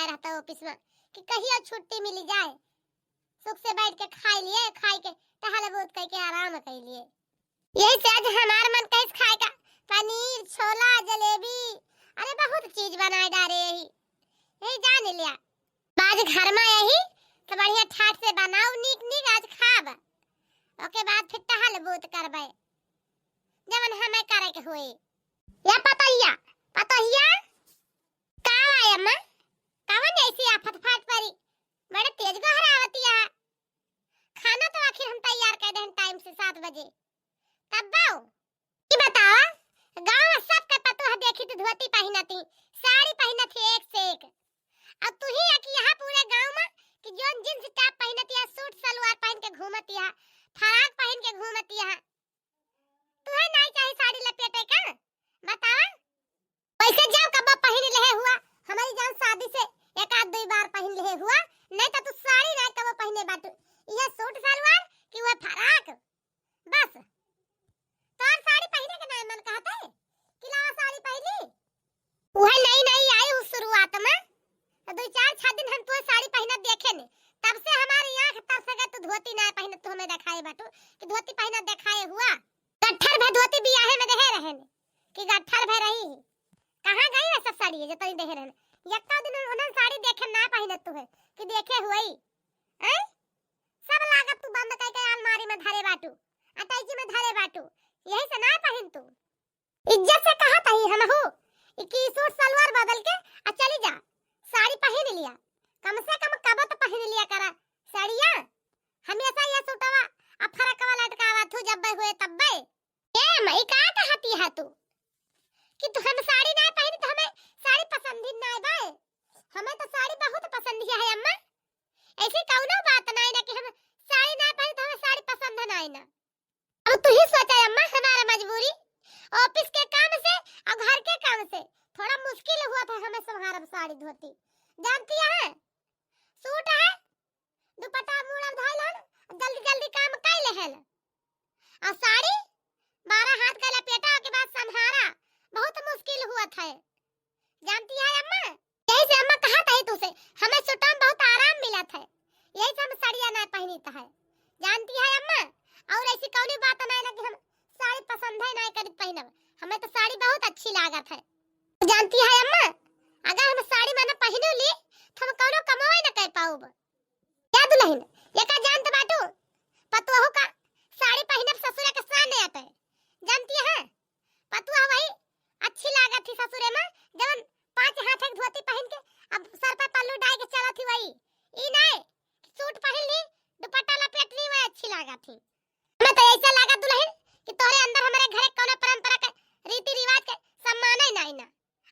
बनाए रहता ऑफिस में कि कहीं और छुट्टी मिली जाए, सुख से बैठ के खा लिए, खाई के टहल बहुत कह के आराम कर लिए। यही से आज हमार मन कैस खाए का पनीर, छोला, जलेबी, अरे बहुत चीज बनाए डारे यही जान लिया। आज घर में यही तो बढ़िया ठाट से बनाओ, नीक नीक आज खाब, ओके बाद फिर टहल बहुत करबे जवन हमें करे के होए। या पतैया का आया अम्मा, कवन ऐसी आफत फाट परी, बड़े तेज गहरावती है। खाना तो आखिर हम तैयार कर दें टाइम से 7 बजे, तब बाऊ की बतावा। गांव में सबके पतो है, देखी तो धोती पहनती, साड़ी पहनती एक से एक। अब तू ही है कि यहाँ पूरे गांव में कि जोन जींस टॉप पहनती है, सूट सलवार पहन के घूमती है, फराक पहन के घूमती है। तू है नहीं चाहे साड़ी लपेटे का बतावा। वैसे जाओ कब पहन ले हुआ, हमारी जान शादी से एक आध 2 बार पहन ले हुआ, नहीं तो तू साड़ी नहीं कब पहने बाटू, यह सूट सलवार कि वह फराक बस। तो और साड़ी पहने के नहीं मन कहता है कि लावा साड़ी पहनी, वह नहीं आई उस शुरुआत में 2-4-6 दिन हम तो साड़ी पहना देखे नहीं, तब से हमारी आंख तरस गई। तू धोती नहीं पहने तो हमें दिखाए बाटू कि धोती पहना दिखाए हुआ, गट्ठर भे धोती बियाहे में देहे रहे कि गट्ठर भे रही कहां गई है सब साड़ी जो तई देहे रहे। एकता दिन उन्होंने साड़ी देखे ना पहने तू है कि देखे हुई हैं, सब लागत तू बंद करके अलमारी में धरे बाटू, अटैची में धरे बाटू, यही से ना पहन तू। इज्जत से कहा तही हम हो कि सूट सलवार बदल के आ चली जा, साड़ी पहन लिया, कम से कम कब तो पहन लिया करा साड़िया। हमेशा ये सूटवा अब फरकवा लटकावा तू जब हुए तब बे। ए मई का कहती है तू कि तू हम साड़ी ना पहनी तो हमें साड़ी पसंद ही ना बे, हमें तो साड़ी बहुत पसंद है अम्मा। ऐसी कौनो बात नहीं ना कि हम साड़ी ना पहनी तो हमें साड़ी पसंद नहीं ना। अब तू ही सोचा अम्मा, हमारा मजबूरी ऑफिस के काम से और घर के काम से थोड़ा मुश्किल हुआ था हमें संभाल साड़ी धोती, जानती है। सूट है दुपट्टा मुड़ा धाइलन, जल्दी जल्दी काम कर लेहल, और साड़ी 12 हाथ का लपेटा के बाद संभारा बहुत मुश्किल हुआ था, जानती है अम्मा। यही से अम्मा कहा था तुझसे हमें सूट में बहुत आराम मिला था, यही से हम साड़ियां ना पहनी है, जानती है अम्मा। और ऐसी कौनी बात नहीं ना कि हम साड़ी पसंद है नहीं करी पहनब, हमें तो साड़ी बहुत अच्छी लागत है, जानती है अम्मा। अगर हम साड़ी माना पहनू ली तो हम कौनो कमाई ना कर पाऊब। क्या दुल्हन ये का जानत बाटू, पतोहू का साड़ी पहनब ससुर के सामने आते, जानती है। पतोह वही अच्छी लागत थी ससुरे में, जब 5 हाथ एक धोती पहन के अब सर पे पल्लू डाल के चला थी, वही ई नहीं सूट पहन ली दुपट्टा लपेट ली, वही अच्छी लागत थी। हमें तो ऐसा लागत दुल्हन कि तोरे अंदर हमारे घर कोनो परंपरा के रीति रिवाज के सम्मान ही नहीं ना,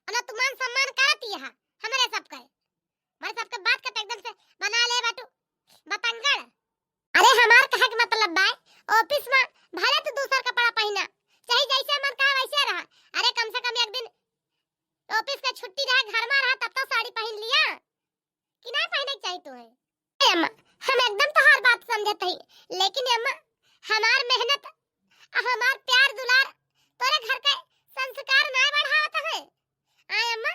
और तू मान सम्मान करती है हमारे सबके, हमारे सबके बात के एकदम से बना ले बाटू बतंगड़। अरे हमार कहे के मतलब बा ऑफिस में भले तू दूसर कपड़ा पहना, चाहे जैसे मन कहा वैसे रहा, अरे कम से कम एक दिन ऑफिस का छुट्टी रहा, घर में रहा, तब तो साड़ी पहन लिया कि ना पहने चाहिए तू है। अम्मा हम एकदम तो हर बात समझते ही, लेकिन अम्मा हमार मेहनत हमार प्यार दुलार तोरे घर के संस्कार ना बढ़ावत है। आय अम्मा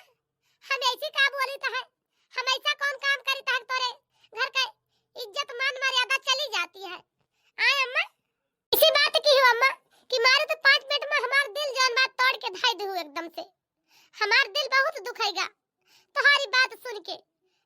हम ऐसी का बोली तो है, हम ऐसा कौन काम करी तो तोरे घर के इज्जत मान मर्यादा चली जाती है। आय अम्मा इसी बात की हो अम्मा कि मारे तो 5 मिनट में हमार दिल जान बात तोड़ के ढाई दू एकदम से, हमार दिल बहुत दुखेगा तुम्हारी बात सुन के,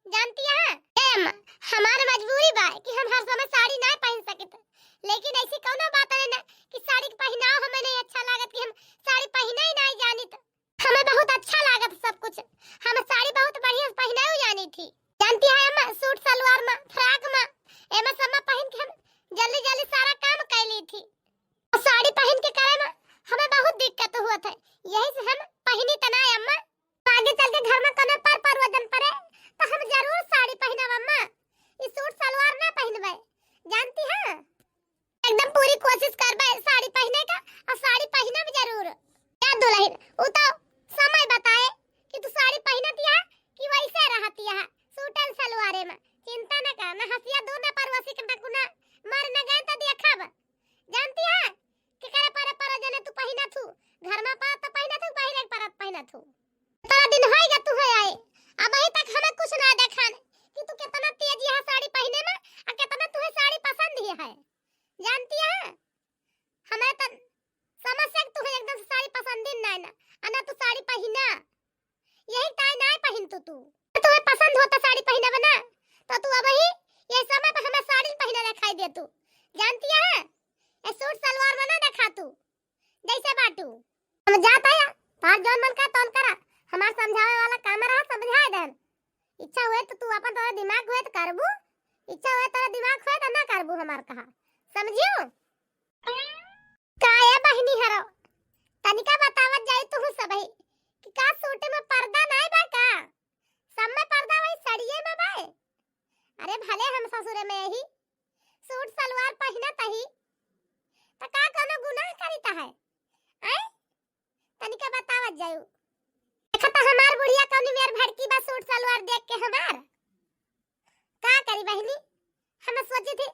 जानती है। अम्मा हमार मजबूरी बा कि हम हर समय साड़ी ना पहन सकते, लेकिन ऐसी कौनो बात है ना कि साड़ी पहनाओ हमें नहीं अच्छा लागत कि हम साड़ी पहने ही नहीं जानी, तो हमें बहुत अच्छा लागत सब कुछ, हम साड़ी बहुत बढ़िया पहनाऊ जानी थी, जानती है अम्मा। सूट सलवार में फ्रॉक में एमा सब में पहन के हम जल्दी जल्दी सारा काम कर ली थी, और साड़ी पहन के करे में हमें बहुत दिक्कत हुआ था, यही से हम पहनी त ना अम्मा। आगे चल के घर में कोनो परवजन पड़े तो हम जरूर साड़ी पहनब अम्मा, इस सूट सलवार ना पहनबे, जानती है। एकदम पूरी कोशिश करबे साड़ी पहने का, और साड़ी पहनब जरूर। क्या दुल्हन वो तो समय बताए कि तू साड़ी पहनती है कि वैसे रहती है सूटन सलवारे में, चिंता न कर, ना हसिया दो ना परवसी के गुना मर न गए तो देखब, जानती है कि करे पर जने तू पहना थू घर में पर तो पहना थू, बाहर परत पहना थू, तोरा दिन होएगा तू है आए, अब अभी तक हमें कुछ ना साड़ी पहना, यही टाइम ना पहन तू तुम्हें पसंद होता साड़ी पहना बना तो तू अब ही ये समय पर हमें साड़ी पहना दिखाई दे तू, जानती है ये सूट सलवार में ना दिखा तू जैसे बाटू हम जाता है तार जौन मन का तौन करा, हमार समझावे वाला काम रहा समझाए देन, इच्छा हुए तो तू अपन तोरा दिमाग हुए तो करबू, इच्छा हुए तोरा दिमाग हुए तो ना करबू, हमार कहा समझियो का ये बहनी हरो तनिका बतावत जाई तू सबही कि का सूट में पर्दा नहीं बा का, सब में पर्दा वही साड़िए में बा, अरे भले हम ससुरे में यही सूट सलवार पहना तही तो का कोनो गुनाह करीता है आई, तनिका बतावत जाऊ देखा तो हमार बुढ़िया कौनी मेर भड़की बा सूट सलवार देख के हमार का करी बहनी, हम सोची थी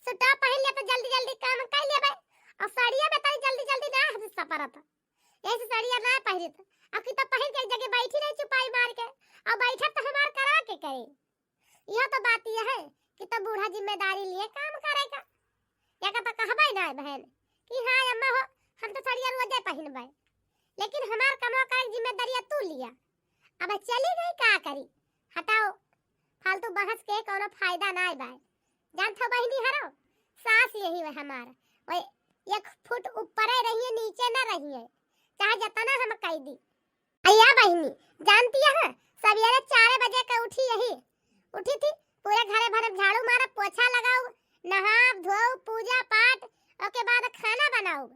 सूटा पहन ले तो जल्दी जल्दी काम कर लेबे और साड़िया में तारी जल्दी जल्दी ना हिस्सा परत, ऐसे साड़िया ना पहनी तो अब तो पहन के एक जगह बैठी रही चुपाई मार के और बैठा तो हमार करा के करे, यह तो बात यह है कि तो बूढ़ा जिम्मेदारी लिए काम करेगा, या का तो कहबे ना बहन कि हां अम्मा हो हम तो साड़िया रोजे पहनबे, लेकिन हमार कमवा का जिम्मेदारी तू लिया, अब चली गई का करी, हटाओ फालतू बहस के कोनो फायदा ना बा, जानथो बहनी हरो सास यही है हमार, ओए 1 फुट ऊपर रहिए नीचे ना रहिए, चाहे जितना हम कह दी अय्या बहनी जानती है सवेरे 4 बजे का उठी थी पूरे घरे भरे झाड़ू मारा पोछा लगाओ नहा धो पूजा पाठ और के बाद खाना बनाओ,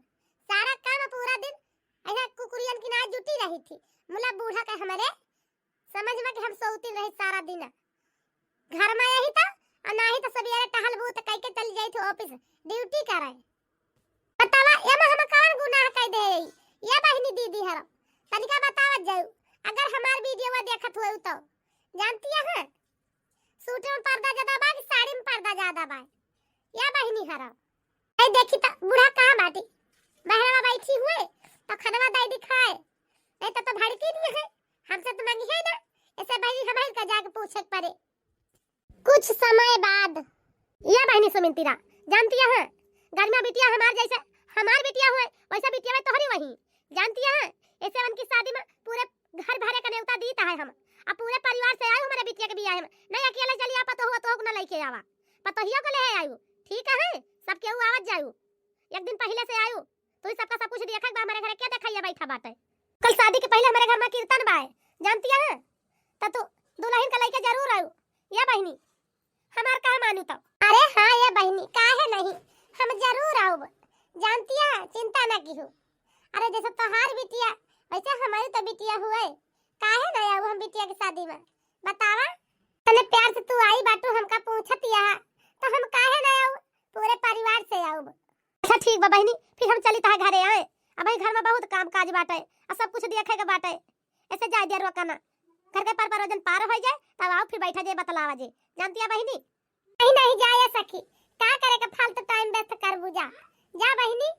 सारा काम पूरा दिन ऐसा कुकुरियन की ना जुटी रही थी, मुला बूढ़ा का हमारे समझ में कि हम सोती रही सारा दिन घर में यही था और ना ही तो सवेरे टहलबू तो कह के चली जाई थी ऑफिस ड्यूटी करे, बतावा एमा हम कौन गुनाह कह दे ये बहनी दीदी हरो तनिका बतावत जाऊ, अगर हमार वीडियो में देखत होई तो जानती है सूट में पर्दा ज्यादा बा कि साड़ी में पर्दा ज्यादा बा, या बहनी हरो ए देखी तो बूढ़ा कहां बाटी बहरा बैठी हुए तो खनवा दाई दिखाए ए तो भड़की नहीं है हमसे तो मांगी है ना, ऐसे बहनी हमारे का जाके पूछे पड़े। कुछ समय बाद या बहनी सुमिंतिरा जानती है गर्मा बिटिया हमार जैसे हमार बिटिया हुए वैसा बिटिया में तोहरी वही जानती है, ऐसे उनकी शादी में पूरे घर भरे का न्योता दीता है, हम अब पूरे परिवार से आए हमारे बिटिया के बियाह में, नहीं अकेले चली आ पतो हुआ तो ना लेके आवा पतोहियो को ले आयु, ठीक है सब केहू आवत जायू, एक दिन पहले से आयु तो ही सबका सब कुछ देखा बा हमारे घर क्या देखैया बैठा बात है, कल शादी के पहले हमारे घर में कीर्तन बा जानती है तो दुल्हन का लेके जरूर आयु, या बहनी हमार का मानू तो अरे हां ये बहनी काहे नहीं हम जरूर आऊब, जानती है चिंता ना कीहो, अरे जैसे तोहार बिटिया वैसे हमारी तो बिटिया हुए काहे ना आऊ हम बिटिया की शादी में, बतावा तने प्यार से तू आई बाटू हमका पूछत या तो हम काहे ना आऊ पूरे परिवार से आऊब, अच्छा ठीक बा बहनी फिर हम चली ता घरे आए, अब घर में बहुत काम काज बाटे और सब कुछ देखे के बाटे, ऐसे जा दिया रोकना घर के पर रोजन पार हो जाए तब आओ फिर बैठा जाए बतलावा जे, जानती है बहनी नहीं नहीं जाए सखी का करे के फालतू टाइम वेस्ट कर बुझा जा बहनी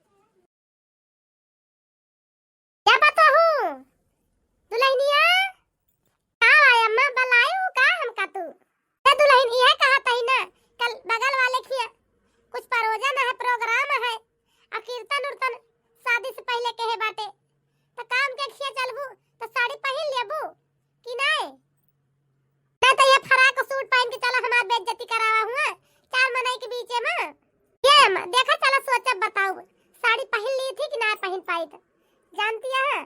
क्या बता हूं दुल्हनिया हां अम्मा बुलायो का हमका तू ए दुल्हन ये कहा तई ना कल बगल वाले की कुछ परोजन है प्रोग्राम है और कीर्तन उर्तन शादी से पहले कहे बाटे तो काम के खिया चलबू तो साड़ी पहन लेबू कि नहीं मैं तो ये फराक सूट पहन के चला हमार बेइज्जती करावा हुआ 4 महीने के बीच में ये अम्मा देखा चला सोचा बताओ साड़ी पहन ली थी कि ना पहन पाई तो जानती है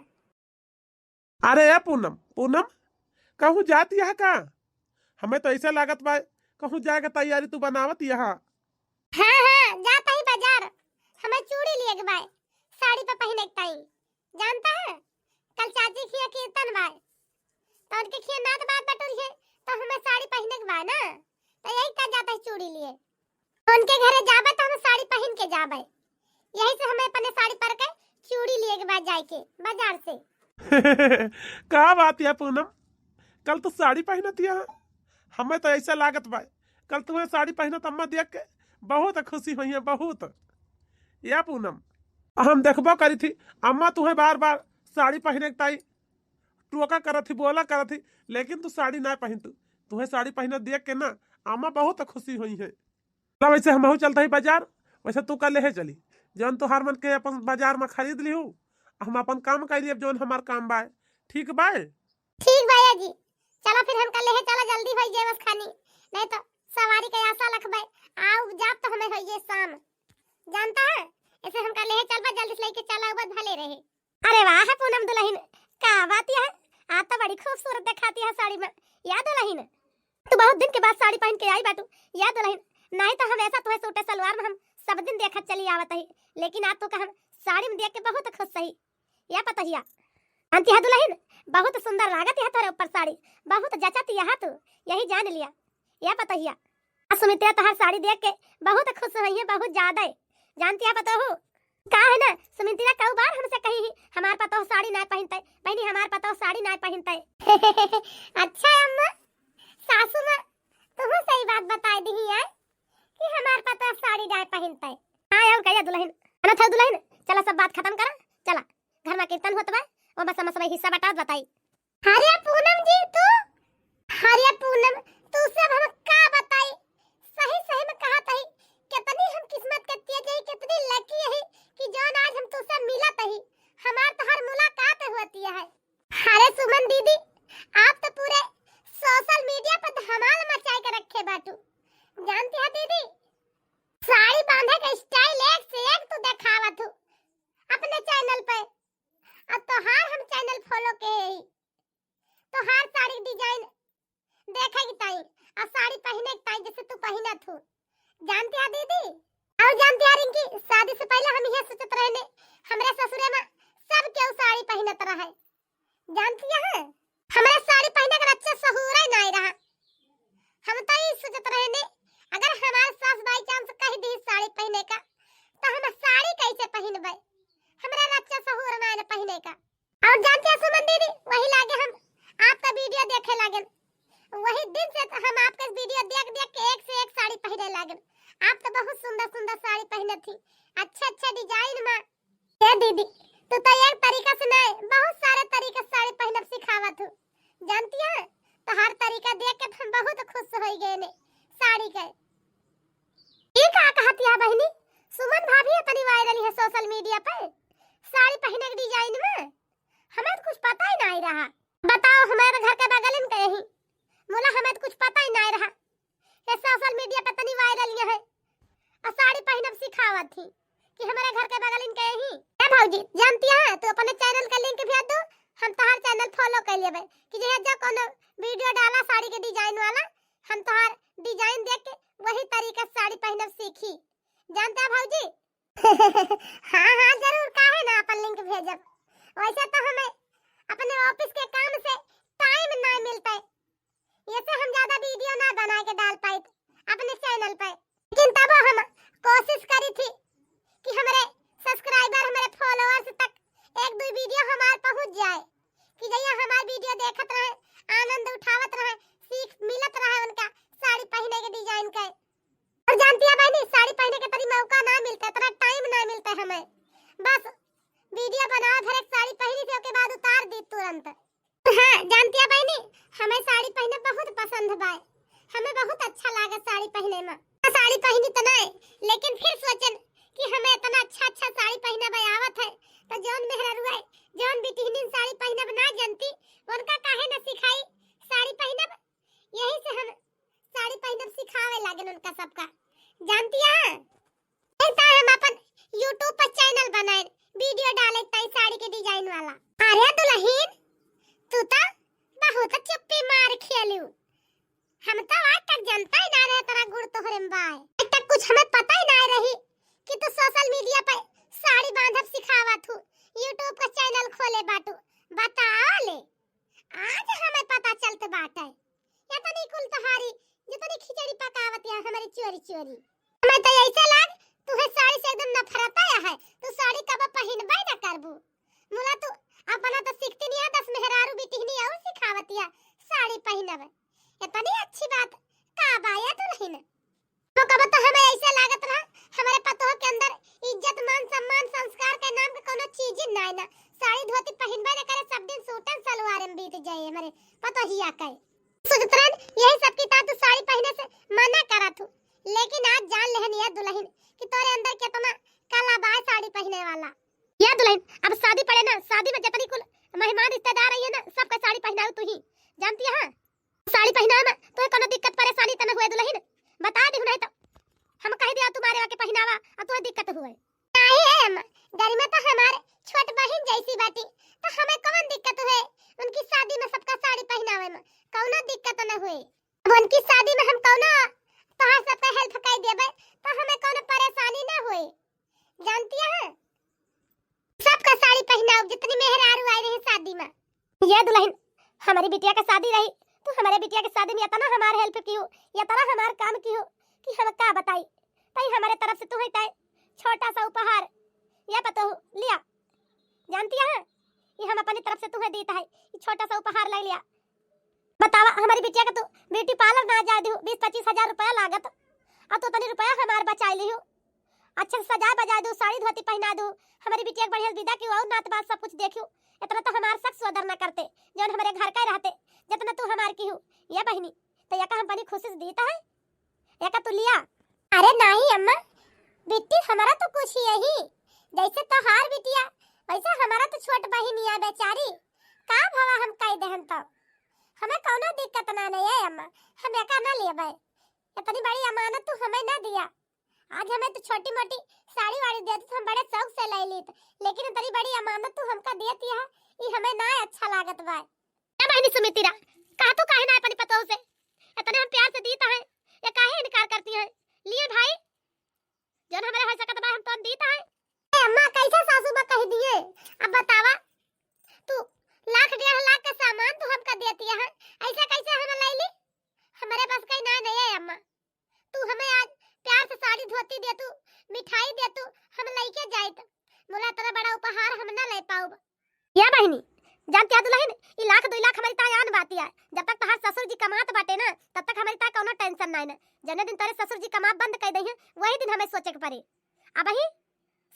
अरे या पूनम पूनम कहूँ जाती है का, हमें तो ऐसा लागत बा कहूँ जाएगा तैयारी तू बनावत यहाँ, हां जाता ही बाजार हमें चूड़ी लिए के भाई साड़ी पे पहने के टाइम जानता है कल चाची की कीर्तन भाई तो उनके खिया नात बात बटुर है तो हमें साड़ी पहने के बा ना तो यही का जाता है चूड़ी लिए उनके घरे जाबे तो हम साड़ी पहन के जाबे, यही से हमें अपने साड़ी पर के चूड़ी लिए के बाद जाए के बाजार से का बात है पूनम कल तो साड़ी पहनती है, हमें तो ऐसा लागत बा कल तुम्हें साड़ी पहनत अम्मा देख के बहुत खुशी हुई है बहुत, या पूनम हम देखबो करी थी अम्मा तुम्हें बार बार साड़ी पहने के ताई टोका करत थी बोला करत थी, लेकिन तू साड़ी ना पहन तू तुम्हें साड़ी पहनत देख के ना अम्मा बहुत खुशी हुई है, वैसे हम चलता ही बाजार वैसे तू कल ले चली जौन तुहार मन के अपन बाजार में खरीद ली हम अपन काम कर लिए जौन हमार काम बा ठीक बाय। ठीक भैया जी, चलो फिर हम कल चला जल्दी भाई जेवस खानी, नहीं तो सवारी के आशा रखबे आओ जाब तो हमें होइए शाम, जानता है ऐसे हम कल चलबा जल्दी से लेके चला अब भले रहे। अरे वाह है पूनम दुल्हन, का बात है, आज तो बड़ी खूबसूरत दिखाती है साड़ी में। याद दुल्हन तू बहुत दिन के बाद साड़ी पहन के आई बाटू, याद दुल्हन, नहीं तो हम ऐसा तो है सूटे सलवार में हम सब दिन देखत चली आवत है, लेकिन आज तो का हम साड़ी में देख के बहुत खुश सही। या पता हिया अंती है दुल्हन, बहुत सुंदर लागत है तोरे ऊपर साड़ी, बहुत जचती है तू, यही जान लिया। या पता हिया सुमित्रा तोहर साड़ी देख के बहुत खुश हुई है, बहुत ज्यादा जानती है पता हो का है ना। सुमित्रा कई बार हमसे कही ही हमार पता साड़ी ना पहनते, बहनी हमार पता साड़ी ना पहनते। अच्छा अम्मा सासू मां तुम सही बात बता दी है कि हमार पता साड़ी ना पहनते। हां और कहिया दुल्हन, ना था दुल्हन, चला सब बात खत्म करा, चला घर में कीर्तन होत बा और बस समझ हिस्सा बताई। अरे पूनम जी तू, अरे पूनम तू सब हम का बताई, सही सही में कहा तही, कितनी हम किस्मत के तेज है, कितनी लकी है कि जौन आज हम तुझसे मिलत ही, हमार तो हर मुलाकात होती है। अरे सुमन दीदी आप तो पूरे सोशल मीडिया पर धमाल मचाए के रखे बाटू, जानती है दीदी साड़ी बांधे का स्टाइल एक से एक तू दिखावत हो अपने चैनल पे, अब तो हार हम चैनल फॉलो के ही तो हार साड़ी डिजाइन देखेगी ताई और साड़ी पहने की ताई जैसे तू पहनत हो, जानती है दीदी। और जानती है रिंकी शादी से पहले हम यह सोचत रहने हमरे ससुरे में सब केहू साड़ी पहनत रहे, जानती है हमरे साड़ी पहने का अच्छा सहूर ही नहीं रहा, हम तो ये सोचत रहने अगर हमारे सास बाई चांस कह दी साड़ी पहने का तो हम साड़ी कैसे पहनबे, हमरा अच्छा सहूर नहीं पहने का। और जानती है सुमन दीदी वही लागे हम आपका वीडियो देखे लागे, वही दिन से हम आपका वीडियो देख देख के एक से एक साड़ी पहने लागे, आप तो बहुत सुंदर सुंदर साड़ी पहने थी, अच्छा अच्छा डिजाइन में। ये दीदी तू तो एक तरीका से नहीं बहुत सारे तरीके से साड़ी पहनना सिखावत हो, जानती है तो हर तरीका देख के हम बहुत खुश हो गए ने साड़ी के। ये का कहती है बहनी, सुमन भाभी अपनी वायरल है सोशल मीडिया पर साड़ी पहने के डिजाइन में, हमें तो कुछ पता ही नहीं रहा। बताओ हमारे घर के बगल में कहीं मोला हमें तो कुछ पता ही नहीं रहा, ये सोशल मीडिया पे तनी वायरल है और साड़ी पहनना सिखावत थी कि हमारे घर के बगल में कहीं। ए भौजी जानती है तू अपने चैनल का लिंक भेज दो, हम तोहार चैनल फॉलो कर लेबे कि जब कोनो वीडियो डाला साड़ी के डिजाइन वाला हम तोहार डिजाइन देख के वही तरीका से साड़ी पहनना सीखी, जानते हैं भौजी। हां हां जरूर, काहे ना अपन लिंक भेजब, वैसे तो हमें अपने ऑफिस के काम से टाइम ना मिलता है, ये से हम ज्यादा वीडियो ना बना के डाल पाए अपने चैनल पे, लेकिन तब हम कोशिश करी थी कि हमारे सब्सक्राइबर हमारे फॉलोअर्स तक एक दो वीडियो हमारे पहुंच जाए कि जैसे हमारे वीडियो देखत रहे आनंद उठावत रहे सीख मिलत रहे उनका साड़ी पहने के डिजाइन का। और जानती है बहनी साड़ी पहने के तरी मौका ना मिलता, इतना टाइम ना मिलता हमें, बस वीडियो बनाओ फिर एक साड़ी पहनी थी उसके बाद उतार दी तुरंत। हां जानती है बहनी हमें साड़ी पहनना बहुत पसंद है, हमें बहुत अच्छा लगा साड़ी पहनने में, साड़ी पहनी तो नहीं लेकिन फिर सोचन कि हमें इतना अच्छा अच्छा साड़ी पहनना आवत है तो जौन मेहरा है जौन बिटिहनी साड़ी पहनना ना जानती उनका काहे ना सिखाई साड़ी पहनना, यही से हम साड़ी पहनना सिखावे लागन उनका सबका, जानती है। एक हम अपन YouTube पर चैनल बनाए वीडियो डाले तई साड़ी के डिजाइन वाला। अरे दुल्हन तू तो बहुत चुप्पी मार खेलू, हम तो आज तक जानता ही ना रहे तेरा गुड़ तोहरे में बाय, आज तक कुछ हमें पता ही ना रही कि तू सोशल मीडिया पे साड़ी बांधब सिखावत हूँ, YouTube का चैनल खोले बाटू, बताओ ले आज हमें पता चलते बाटे, या तो नहीं कुल तोहारी जितनी खिचड़ी पकावत है हमारी चोरी चोरी, हमें तो ऐसे लाग तुहे साड़ी से एकदम नफरत आया है, तू साड़ी कब पहनबे ना करबू, मुला तू अपना तो सीखती नहीं है 10 मेहरारू बिटिहनी और सिखावतिया साड़ी पहनब, इतनी अच्छी बात का बाया दुल्हन तो कब तो हमें ऐसे लागत रहा हमारे पतोह के अंदर इज्जत मान सम्मान संस्कार के नाम के कोनो चीज ही नहीं ना, साड़ी धोती पहनबे ना करे सब दिन सूटन सलवार में बीत जाए हमारे पतोहिया के सुजतरन, यही सब की तू साड़ी पहने से मना करत हूं, लेकिन आज जान लेहन ये दुल्हन कि तोरे अंदर कितना काला बाय साड़ी पहने वाला। ये दुल्हन अब शादी पड़े ना, शादी में जितनी कुल मेहमान रिश्तेदार आई है ना बाटी तो हमें कौन दिक्कत हुए? उनकी शादी में सबका साड़ी पहनावे में कौनो दिक्कत न हुई। अब उनकी शादी में हम कौनो तोहार सबका हेल्प कर देबे तो हमें कौनो परेशानी न हुई। जानती है सबका साड़ी पहनाओ जितनी मेहरारू आई रही शादी में। ये दुल्हन हमारी बिटिया का शादी रही तो हमारे बिटिया की शादी में इतना हमार हेल्प की हो, इतना हमार काम की हो कि हम का बताई। तई हमारे तरफ से तुम्हें तय छोटा सा उपहार या पता हो लिया। जानती है ये हम अपनी तरफ से तुम्हें देता है, ये छोटा सा उपहार ले लिया। बतावा हमारी बिटिया का तो ब्यूटी पार्लर ना जा दियो 20-25 हजार रुपया लागत और तो तनी रुपया हमार बचा लियो। अच्छे से सजा बजा दो, साड़ी धोती पहना दो, हमारी बिटिया बढ़िया विदा की और नात बात सब कुछ देखियो। इतना तो हमार शक सदर न करते जौन हमारे घर का रहते जितना तू हमार की हो। ये बहनी तो या का हम बनी खुशी से देता है या का तू लिया। अरे नहीं अम्मा बिट्टी हमारा तो कुछ ही यही जैसे तोहार बिटिया वैसे हमारा तो छोट बहिनिया बेचारी का भवा हम कह देहन तो हमें कोनो दिक्कत ना नहीं है अम्मा। हम एका ना लेबै इतनी बड़ी अमानत तू हमें ना दिया। आज हमें तो छोटी मोटी साड़ी वाड़ी देती तो हम बड़े शौक से ले ली, लेकिन इतनी बड़ी अमानत तू हमका देती है ये हमें ना अच्छा लागत बा। क्या बहनी सुमित्रा कहा तो काहे ना अपनी पतों से इतने हम प्यार से देता है या काहे इनकार करती है? लिए भाई जन हमारे हो सकत बा हम तो देता है। ए अम्मा कैसे सासू मां कह दिए? अब बतावा तू 1,00,000-1,50,000 का सामान तू हमका देती है ऐसा कैसे हम ले ली? हमारे पास कहीं ना नहीं है अम्मा। तू हमें आज प्यार से साड़ी धोती दे तू मिठाई दे तू हम लेके जाइत मोला तेरा बड़ा उपहार हम ना ले पाऊ। या बहनी जानती है दुल्हन ये 1,00,000-2 लाख हमारी ता आन बाती है। जब तक तहार ससुर जी कमात बाटे ना तब तक हमारी ता कोनो टेंशन नहीं ना। जने दिन तेरे ससुर जी कमा बंद कर दई है वही दिन हमें सोचे के पड़े। अब ही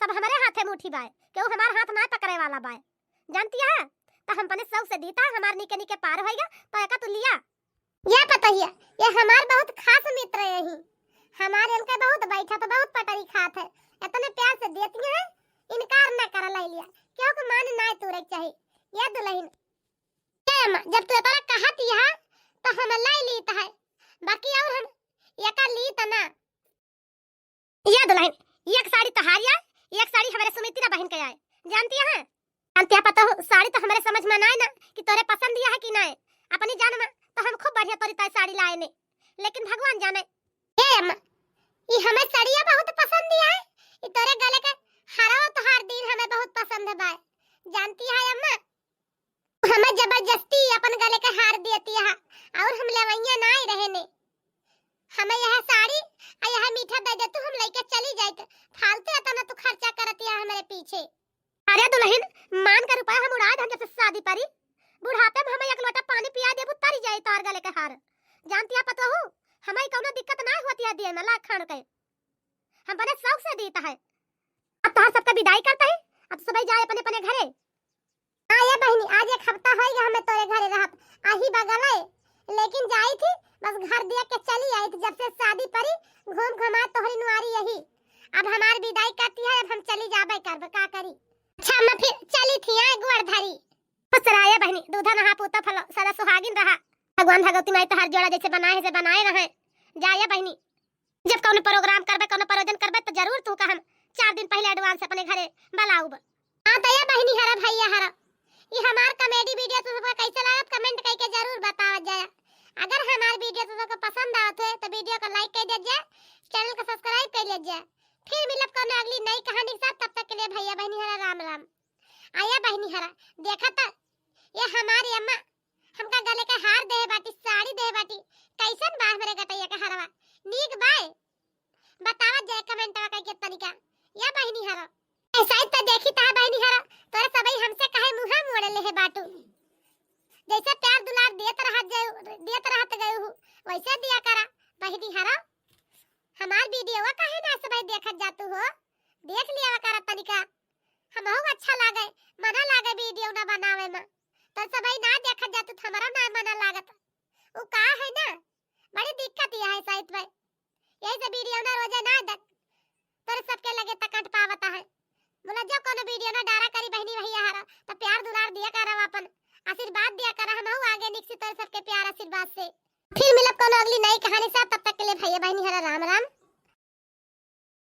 सब हमारे हाथे में उठी बाय क्यों हमार हाथ ना पकड़े वाला बाय। जानती है तो हम पने सब से दीता हमार निके निके पार होएगा तो एका तू लिया। ये पता ही है ये हमार बहुत खास मित्र है ही हमारे इनके बहुत बैठा तो बहुत पटरी खात है इतने प्यार से देती है इनकार ना कर ले लिया क्यों को मान ना तुरे चाहिए। ये दुल्हन जब तू इतना कहती है तो हम ले लीता है बाकी और हम ये का लीता ना। ये दुल्हन एक साड़ी तहारिया एक साड़ी हमारे सुमित्रा बहन के आए। जानती है पता हो साड़ी तो हमारे समझ में ना है ना कि तोरे पसंद दिया है कि ना अपनी जान में तो हम खूब बढ़िया तोरी ताई साड़ी लाए ने लेकिन भगवान जाने ए अम्मा ये हमें साड़ियां बहुत पसंद दिया है ये तोरे गले के हारा तोहार दिन हमें बहुत पसंद है बाय। जानती है अम्मा हमें जबरदस्ती अपन गले के हार देती है और हम लेवैया ना ही रहे ने हमें यह साड़ी और यह मीठा दे दे तू हम लेके चली जाए फालतू इतना तू खर्चा करती है हमारे पीछे। अरे दुल्हन मान कर रुपया हम उड़ा दे जब शादी परी बुढ़ापे में हमें एक लोटा पानी पिया देबू तरी जाए तार गले के हार। जानती है पता हो हमें कोनो दिक्कत ना होती है दिए में लाख खान के हम बड़े शौक से देता है। अब तो सबका विदाई करता है अब सुबह जाए अपने अपने घरे। हां ये बहनी आज एक हफ्ता हो गया हमें तोरे घरे रहत आही बगल है लेकिन जाई थी बस घर दिया के चली आई थी जब से शादी परी घूम घुमा तोहरी नुआरी यही अब हमार विदाई करती है अब हम चली जाबे करब का करी। अच्छा मैं फिर चली थी आ गुड़धारी पसराया बहनी दूधा नहा पूता फलो सदा सुहागिन रहा भगवान भगवती माई तोहार जोड़ा जैसे बनाए रहे जाया बहनी जब कोनो प्रोग्राम करबे कोनो प्रयोजन करबे तो जरूर तू का हम 4 दिन पहले एडवांस अपने घरे बुलाऊब। हां तो ये बहनी हरा भैया हरा ये हमार कॉमेडी वीडियो तो सबका कैसा लागत कमेंट करके जरूर बतावा जाए। अगर हमार वीडियो तो सबको पसंद आवत है तो वीडियो को लाइक कर दीजिए चैनल को सब्सक्राइब कर लीजिए। फिर मिलब कोनो अगली नई कहानी के साथ तब तक के लिए भैया बहनी हरा राम राम। आया बहनी हरा देखा था ये हमारी अम्मा हमका गले का हार दे बाटी साड़ी दे बाटी कैसन बा मेरे गटैया का हरवा नीक बाय बतावा जाए कमेंट में के तरीका। या बहनी हरा ऐसा ही तो देखी ता बहनी हरा तोरे सबई हमसे काहे मुंह मोड़ ले है बाटू जैसे प्यार दुलार देत रहत गए हो वैसे दिया करा बहनी हरा। हमार वीडियो काहे ना सबई देखत जातू हो देख लिया करा तरीका हमहु अच्छा लागे मना लागे वीडियो ना बनावे में तो सबई ना देखत जातू हमारा ना मना लागत वो का है ना बड़ी दिक्कत ये है साइड में यही से वीडियो ना रोजे ना देख तोरे सबके लगे तकट पावता है बोला जो कोनो वीडियो ना डारा करी बहनी भैया हरा तो प्यार दुलार दिया करा अपन आशीर्वाद दिया करा हमहु आगे निकसी तोरे सबके प्यार आशीर्वाद से। फिर मिलब कोनो अगली नई कहानी साथ